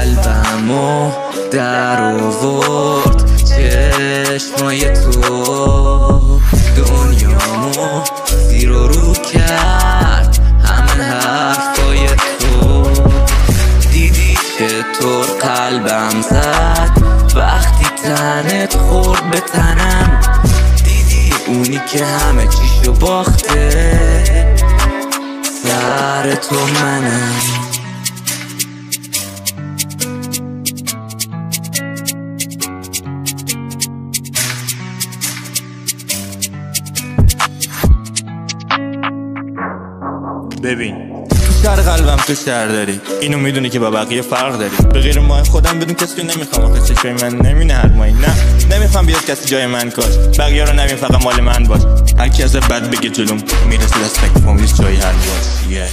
قلبمو در آورد چشمای تو، دنیامو زیر و رو کرد همه حرفای تو. دیدی چطور قلبم زد وقتی تنت خورد به تنم، دیدی اونی که همه چیشو باخته سر تو منم. ببین تو شهر قلبم تو شهر داری، اینو میدونی که با بقیه فرق داری. به غیر ماه خودم بدون کسی رو نمیخوام، آخه چشمای من نمینه هر ماهی. نه نمیخوام بیاد کسی جای من کاش، بقیه رو نبین فقط مال من باش. هر کی از بد بگه جلوم میرسه دست تک فامیلیش جای هر باش.